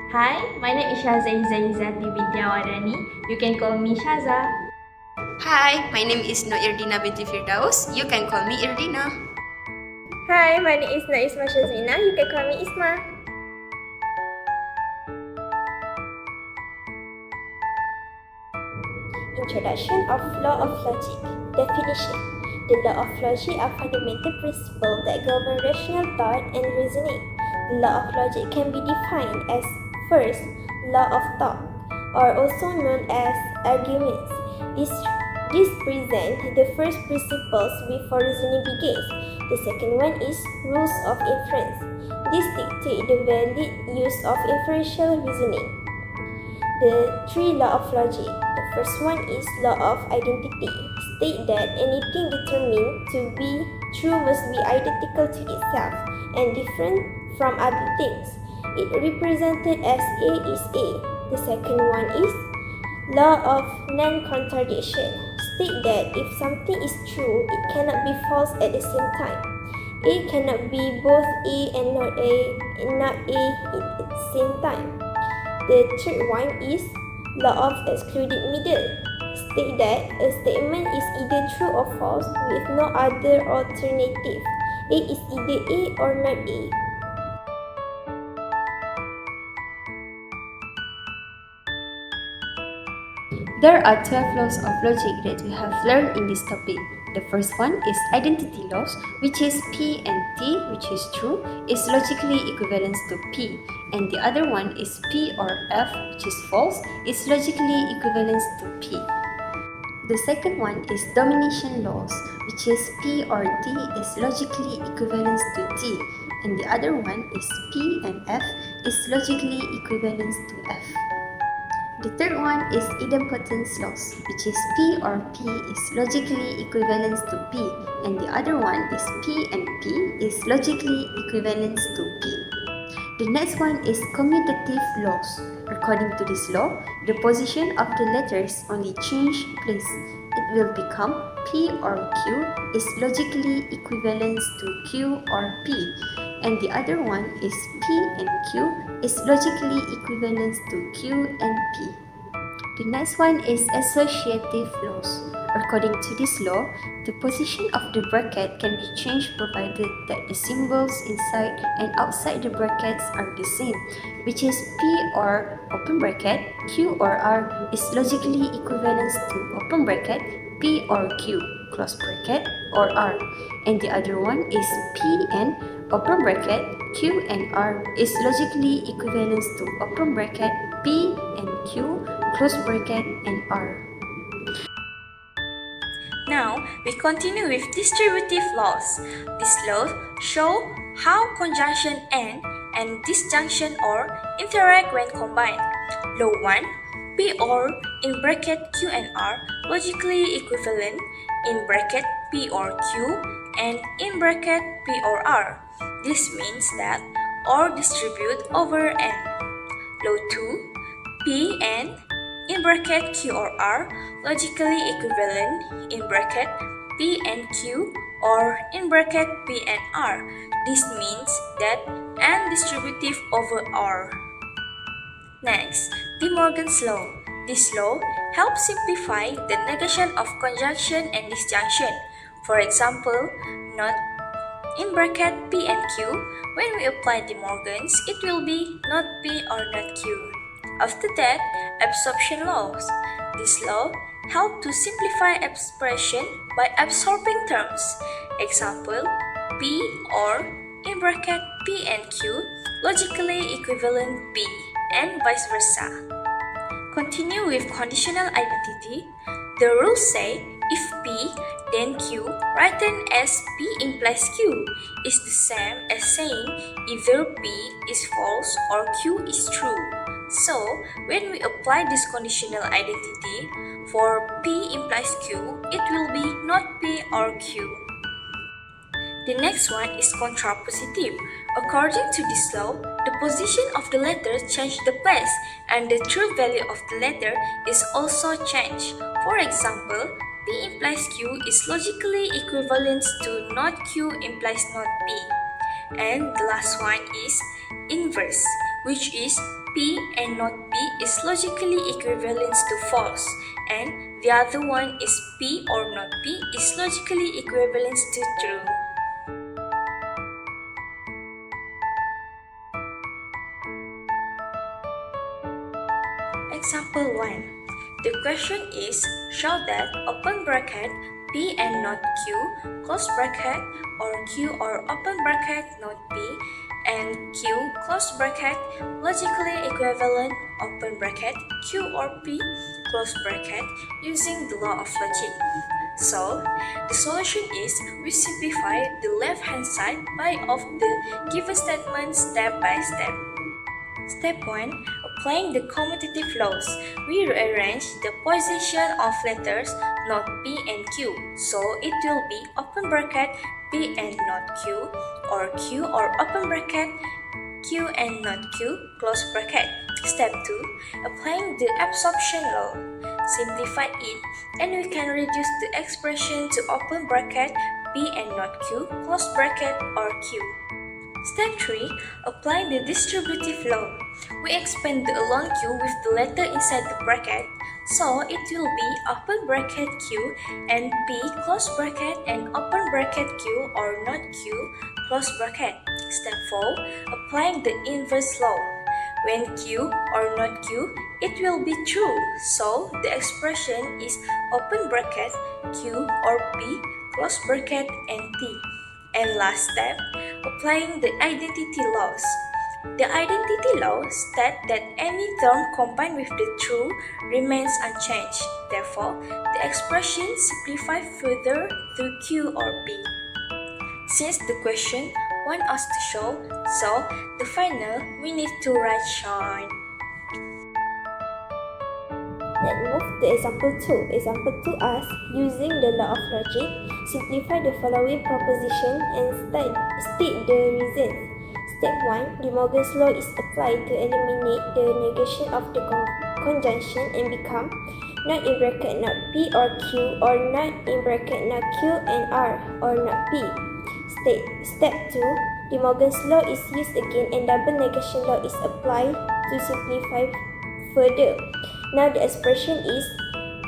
Hi, my name is Shaza Izzati Vidyawadani. You can call me Shaza. Hi, my name is Noirdina binti Firdaus. You can call me Irdina. Hi, my name is Naisma Shazina. You can call me Isma. Introduction of Law of Logic. Definition. The law of logic are fundamental principles that govern rational thought and reasoning. The law of logic can be defined as first, law of thought, or also known as arguments. This presents the first principles before reasoning begins. The second one is rules of inference. This dictate the valid use of inferential reasoning. The three law of logic. The first one is law of identity. State that anything determined to be true must be identical to itself and different from other things. It represented as A is A. The second one is law of non-contradiction. State that if something is true, it cannot be false at the same time. A cannot be both A and not A at the same time. The third one is law of excluded middle. State that a statement is either true or false with no other alternative. A is either A or not A. There are 12 laws of logic that we have learned in this topic. The first one is identity laws, which is P and T, which is true, is logically equivalent to P. And the other one is P or F, which is false, is logically equivalent to P. The second one is domination laws, which is P or D is logically equivalent to T. And the other one is P and F is logically equivalent to F. The third one is idempotence laws, which is P or P is logically equivalent to P, and the other one is P and P is logically equivalent to P. The next one is commutative laws. According to this law, the position of the letters only change place. It will become P or Q is logically equivalent to Q or P, and the other one is P and Q is logically equivalent to Q and P. The next one is associative laws. According to this law, the position of the bracket can be changed provided that the symbols inside and outside the brackets are the same, which is P or open bracket, Q or R is logically equivalent to open bracket, P or Q, close bracket, or R. And the other one is P and open bracket, Q and R is logically equivalent to open bracket, P and Q, close bracket, and R. Now, we continue with distributive laws. These laws show how conjunction and disjunction or interact when combined. Law 1. P or in bracket Q and R logically equivalent in bracket P or Q and in bracket P or R. This means that or distribute over N. Law 2. P and in bracket Q or R logically equivalent in bracket P and Q or in bracket P and R. This means that N distributive over R. Next, De Morgan's law. This law helps simplify the negation of conjunction and disjunction. For example, not in bracket P and Q, when we apply De Morgan's, it will be not P or not Q. After that, absorption laws. This law help to simplify expression by absorbing terms. Example, P or in bracket P and Q logically equivalent P and vice versa. Continue with conditional identity. The rules say if P then Q written as P implies Q is the same as saying either P is false or Q is true. So, when we apply this conditional identity for P implies Q, it will be not P or Q. The next one is contrapositive. According to this law, the position of the letter changes the place and the true value of the letter is also changed. For example, P implies Q is logically equivalent to not Q implies not P. And the last one is inverse, which is P and not P is logically equivalent to false, and the other one is P or not P is logically equivalent to true. Example 1. The question is, show that open bracket P and not Q, close bracket, or Q or open bracket not P, and Q, close bracket, logically equivalent, open bracket, Q or P, close bracket, using the law of logic. So, the solution is we simplify the left-hand side of the given statement step by step. Step 1. Applying the commutative laws. We rearrange the position of letters not P and Q, so it will be open bracket P and not Q, or Q or open bracket Q and not Q, close bracket. Step 2. Applying the absorption law. Simplify it, and we can reduce the expression to open bracket P and not Q, close bracket, or Q. Step 3. Applying the distributive law. We expand the alone Q with the letter inside the bracket, so it will be open bracket Q and P, close bracket, and open bracket Q or not Q, close bracket. Step 4. Applying the inverse law. When Q or not Q, it will be true, so the expression is open bracket Q or P, close bracket, and T. And last step, applying the identity laws. The identity law states that any term combined with the true remains unchanged. Therefore, the expression simplifies further to Q or P. Since the question wants us to show, so the final we need to write shine. Let's move to example 2. Example 2 asks, using the law of logic, simplify the following proposition and state the reasons. Step 1. De Morgan's law is applied to eliminate the negation of the conjunction and become not in bracket not P or Q, or not in bracket not Q and R, or not P. Step 2. De Morgan's law is used again and double negation law is applied to simplify further. Now the expression is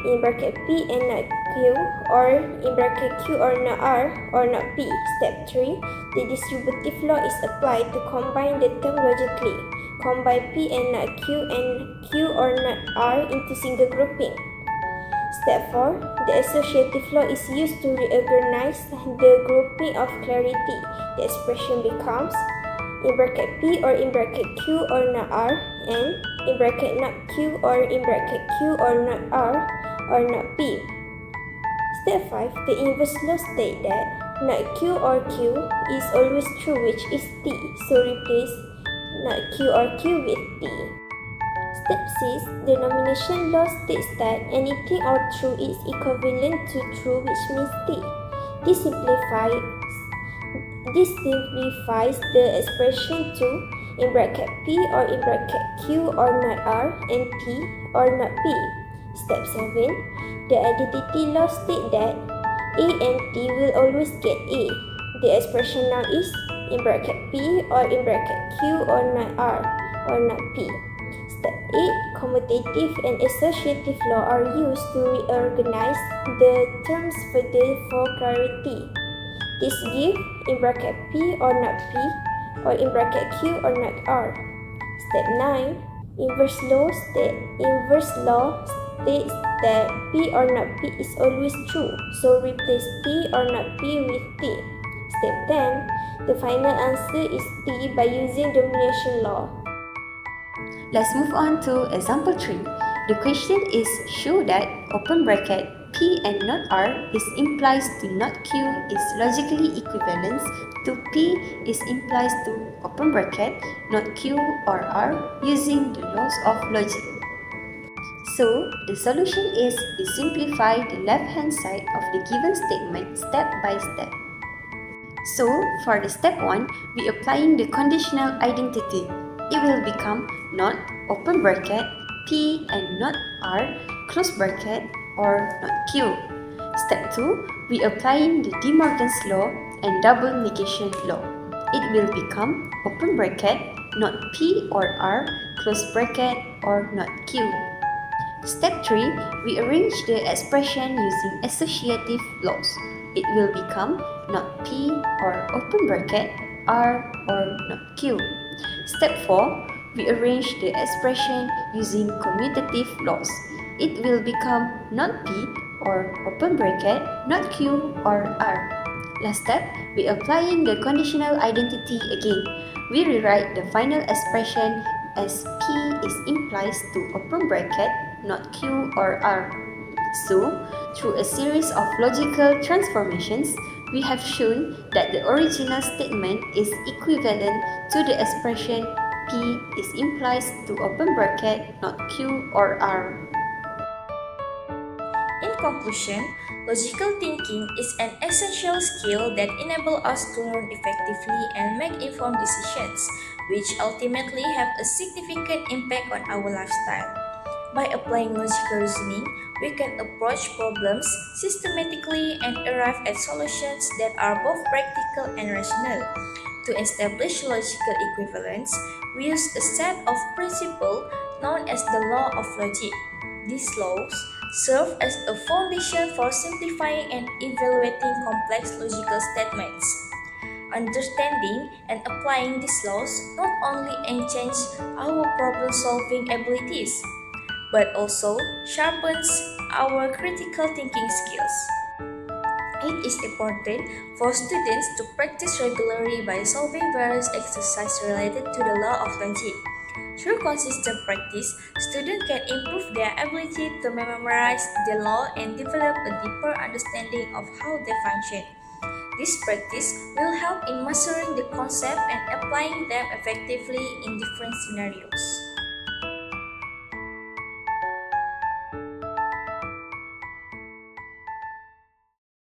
in bracket P and not Q, or in bracket Q or not R, or not P. Step 3. The distributive law is applied to combine the term logically. Combine P and not Q and Q or not R into single grouping. Step 4. The associative law is used to reorganize the grouping of clarity. The expression becomes in bracket P or in bracket Q or not R, and in bracket not Q or in bracket Q or not R, or not P. Step 5. The inverse law states that not Q or Q is always true, which is T, so replace not Q or Q with T. Step 6. The nomination law states that anything or true is equivalent to true, which means T. This simplifies the expression to in bracket P or in bracket Q or not R, and T or not P. Step 7. The identity law states that A and T will always get A. The expression now is in bracket P or in bracket Q or not R, or not P. Step 8. Commutative and associative law are used to reorganize the terms further for clarity. This gives in bracket P or not P, or in bracket Q or not R. Step 9. Inverse law states that P or not P is always true, so replace P or not P with T. Step 10. The final answer is T by using domination law. Let's move on to example 3. The question is, show that open bracket P and not R is implies to not Q is logically equivalent to P is implies to open bracket not Q or R using the laws of logic. So, the solution is we simplify the left-hand side of the given statement step by step. So, for the step 1, we applying the conditional identity. It will become not open bracket P and not R close bracket or not Q. Step 2, we applying the De Morgan's law and double negation law. It will become open bracket not P or R close bracket, or not Q. Step 3. We arrange the expression using associative laws. It will become not P or open bracket, R or not Q. Step 4. We arrange the expression using commutative laws. It will become not P or open bracket, not Q or R. Last step, we applying the conditional identity again. We rewrite the final expression as P is implies to open bracket, not Q or R. So, through a series of logical transformations, we have shown that the original statement is equivalent to the expression P is implies to open bracket, not Q or R. In conclusion, logical thinking is an essential skill that enables us to learn effectively and make informed decisions, which ultimately have a significant impact on our lifestyle. By applying logical reasoning, we can approach problems systematically and arrive at solutions that are both practical and rational. To establish logical equivalence, we use a set of principles known as the law of logic. These laws serve as a foundation for simplifying and evaluating complex logical statements. Understanding and applying these laws not only enhance our problem solving abilities, but also sharpens our critical thinking skills. It is important for students to practice regularly by solving various exercises related to the law of logic. Through consistent practice, students can improve their ability to memorize the law and develop a deeper understanding of how they function. This practice will help in mastering the concept and applying them effectively in different scenarios.